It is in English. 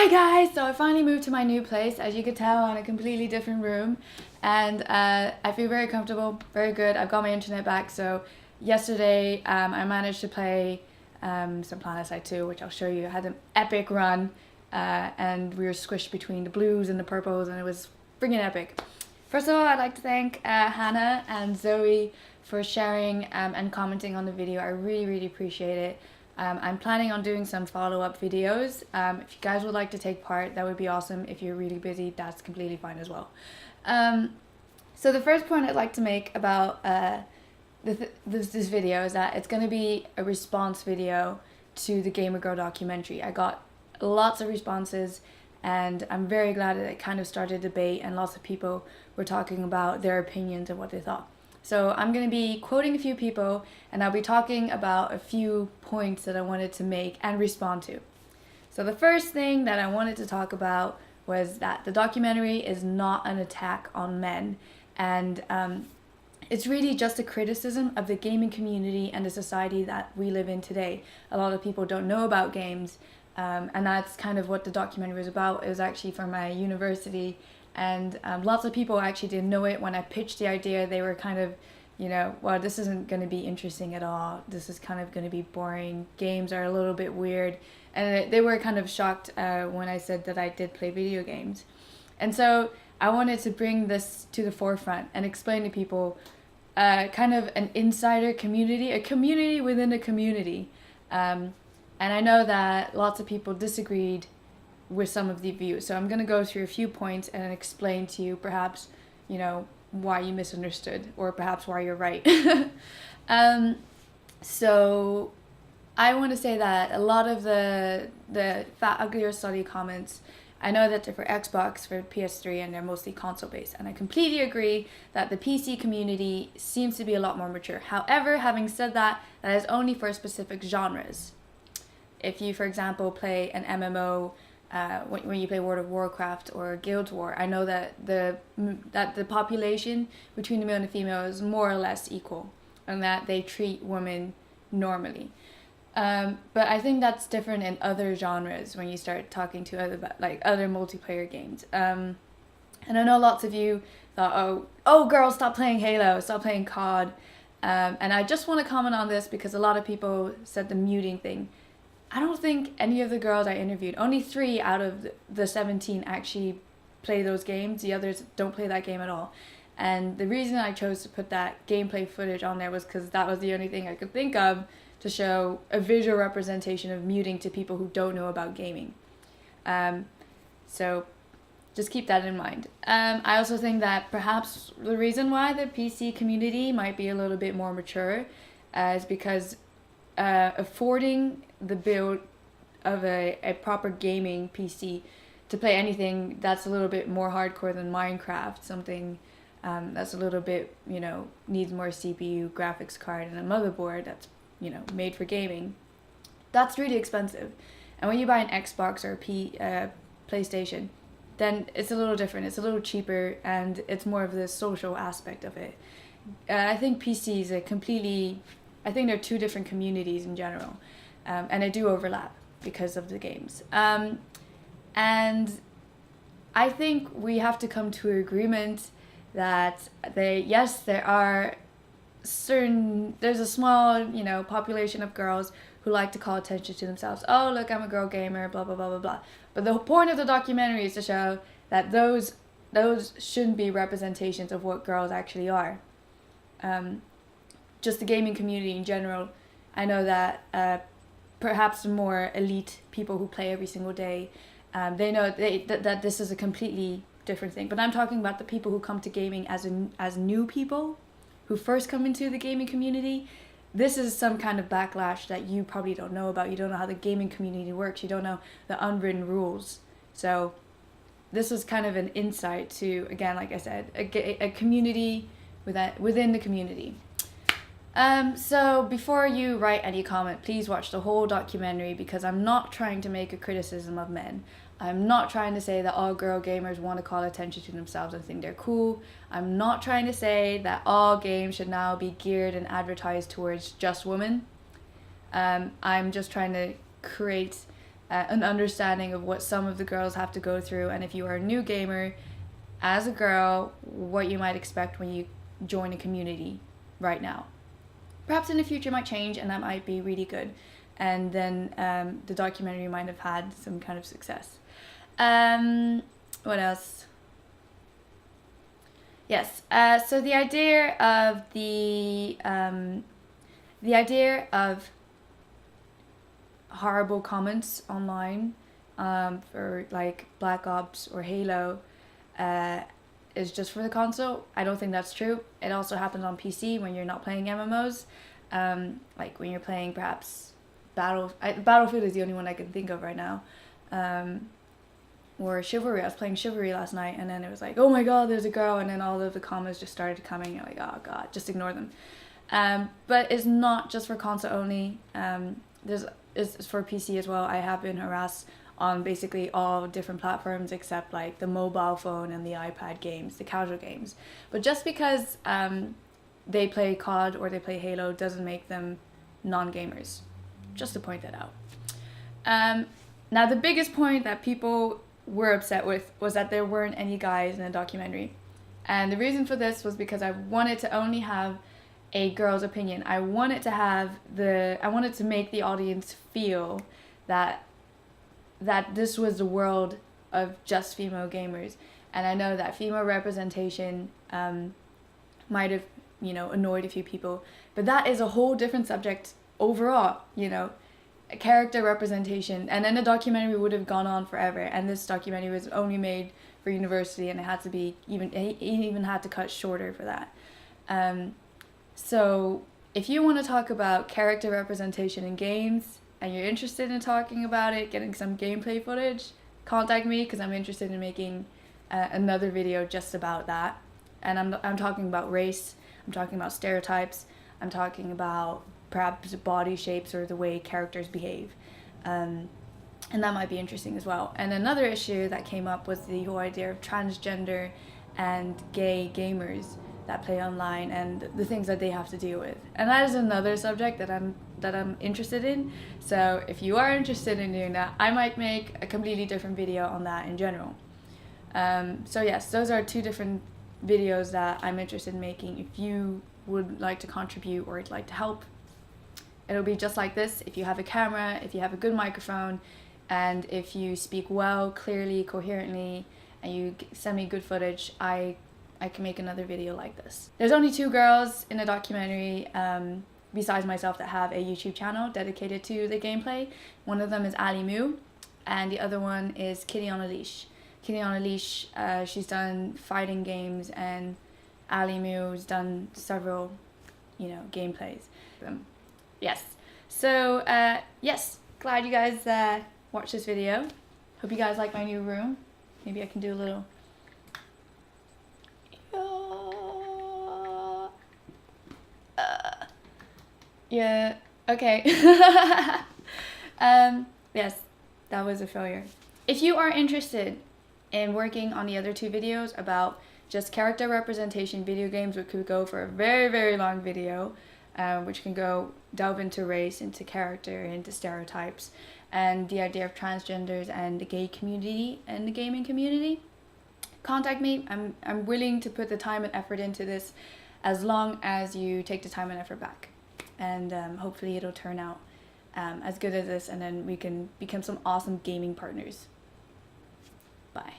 Hi guys! So I finally moved to my new place. As you can tell, I'm in a completely different room, and I feel very comfortable, very good. I've got my internet back, so yesterday I managed to play some PlanetSide 2, which I'll show you. I had an epic run, and we were squished between the blues and the purples, and it was freaking epic. First of all, I'd like to thank Hannah and Zoe for sharing and commenting on the video. I really appreciate it. I'm planning on doing some follow-up videos. If you guys would like to take part, that would be awesome. If you're really busy, that's completely fine as well. So the first point I'd like to make about this video is that it's going to be a response video to the Gamer Girl documentary. I got lots of responses, and I'm very glad that it kind of started a debate, and lots of people were talking about their opinions and what they thought. So I'm going to be quoting a few people, and I'll be talking about a few points that I wanted to make and respond to. So the first thing that I wanted to talk about was that the documentary is not an attack on men, and it's really just a criticism of the gaming community and the society that we live in today. A lot of people don't know about games, and that's kind of what the documentary was about. It was actually from my university, and lots of people actually didn't know it. When I pitched the idea, they were kind of, well, this isn't going to be interesting at all. This is kind of going to be boring. Games are a little bit weird. And they were kind of shocked when I said that I did play video games. And so I wanted to bring this to the forefront and explain to people kind of an insider community, a community within a community. And I know that lots of people disagreed with some of the views. So I'm going to go through a few points and explain to you perhaps, why you misunderstood, or perhaps why you're right. So I want to say that a lot of the Fat Uglier Study comments, I know that they're for Xbox, for PS3, and they're mostly console based. And I completely agree that the PC community seems to be a lot more mature. However, having said that, that is only for specific genres. If you, for example, play an MMO, when you play World of Warcraft or Guild Wars, I know that the population between the male and the female is more or less equal, and that they treat women normally. But I think that's different in other genres when you start talking to other multiplayer games. And I know lots of you thought, oh girls, stop playing Halo, stop playing COD. And I just want to comment on this because a lot of people said the muting thing. I don't think any of the girls I interviewed, only 3 out of the 17 actually play those games. The others don't play that game at all. And the reason I chose to put that gameplay footage on there was because that was the only thing I could think of to show a visual representation of muting to people who don't know about gaming. So just keep that in mind. I also think that perhaps the reason why the PC community might be a little bit more mature is because affording the build of a proper gaming PC to play anything that's a little bit more hardcore than Minecraft, something that's a little bit, needs more CPU, graphics card, and a motherboard that's, made for gaming, that's really expensive. And when you buy an Xbox or a PlayStation, then it's a little different. It's a little cheaper, and it's more of the social aspect of it. I think PC is I think they're 2 different communities in general, and they do overlap because of the games. And I think we have to come to an agreement that there are there's a small, population of girls who like to call attention to themselves. Oh, look, I'm a girl gamer, blah, blah, blah, blah, blah. But the point of the documentary is to show that those shouldn't be representations of what girls actually are. Just the gaming community in general, I know that perhaps the more elite people who play every single day, they know that this is a completely different thing. But I'm talking about the people who come to gaming as new people, who first come into the gaming community. This is some kind of backlash that you probably don't know about. You don't know how the gaming community works. You don't know the unwritten rules. So this was kind of an insight to, again, like I said, a community within the community. So before you write any comment, please watch the whole documentary, because I'm not trying to make a criticism of men. I'm not trying to say that all girl gamers want to call attention to themselves and think they're cool. I'm not trying to say that all games should now be geared and advertised towards just women. I'm just trying to create an understanding of what some of the girls have to go through, and if you are a new gamer as a girl, what you might expect when you join a community right now. Perhaps in the future might change, and that might be really good, and then the documentary might have had some kind of success. What else? Yes, so the idea of horrible comments online for like Black Ops or Halo is just for the console. I don't think that's true. It also happens on PC when you're not playing MMOs. Like when you're playing perhaps Battlefield is the only one I can think of right now. Or Chivalry. I was playing Chivalry last night, and then it was like, oh my god, there's a girl, and then all of the comments just started coming. You're like, oh god, just ignore them. But it's not just for console only. It's for PC as well. I have been harassed on basically all different platforms except like the mobile phone and the iPad games, the casual games. But just because they play COD or they play Halo doesn't make them non-gamers. Just to point that out. Now the biggest point that people were upset with was that there weren't any guys in the documentary. And the reason for this was because I wanted to only have a girl's opinion. I wanted to make the audience feel that this was the world of just female gamers. And I know that female representation might have, annoyed a few people, but that is a whole different subject overall, character representation. And then the documentary would have gone on forever, and this documentary was only made for university, and it had to be even had to cut shorter for that. So if you want to talk about character representation in games and you're interested in talking about it, getting some gameplay footage, contact me, because I'm interested in making another video just about that. And I'm talking about race, I'm talking about stereotypes, I'm talking about perhaps body shapes or the way characters behave. And that might be interesting as well. And another issue that came up was the whole idea of transgender and gay gamers that play online and the things that they have to deal with. And that is another subject that I'm interested in. So if you are interested in doing that, I might make a completely different video on that in general. So yes, those are two different videos that I'm interested in making. If you would like to contribute or like to help, it'll be just like this. If you have a camera, if you have a good microphone, and if you speak well, clearly, coherently, and you send me good footage, I can make another video like this. There's only 2 girls in the documentary besides myself that have a YouTube channel dedicated to the gameplay. One of them is Ali Moo, and the other one is Kitty on a Leash. Kitty on a Leash, she's done fighting games, and Ali Moo's done several, gameplays. Yes. So, yes, glad you guys watched this video. Hope you guys like my new room. Maybe I can do a little... yeah, okay. Yes, that was a failure. If you are interested in working on the other 2 videos about just character representation video games, which could go for a very, very long video, which can delve into race, into character, into stereotypes, and the idea of transgenders and the gay community and the gaming community, contact me. I'm willing to put the time and effort into this as long as you take the time and effort back. And hopefully it'll turn out as good as this, and then we can become some awesome gaming partners. Bye.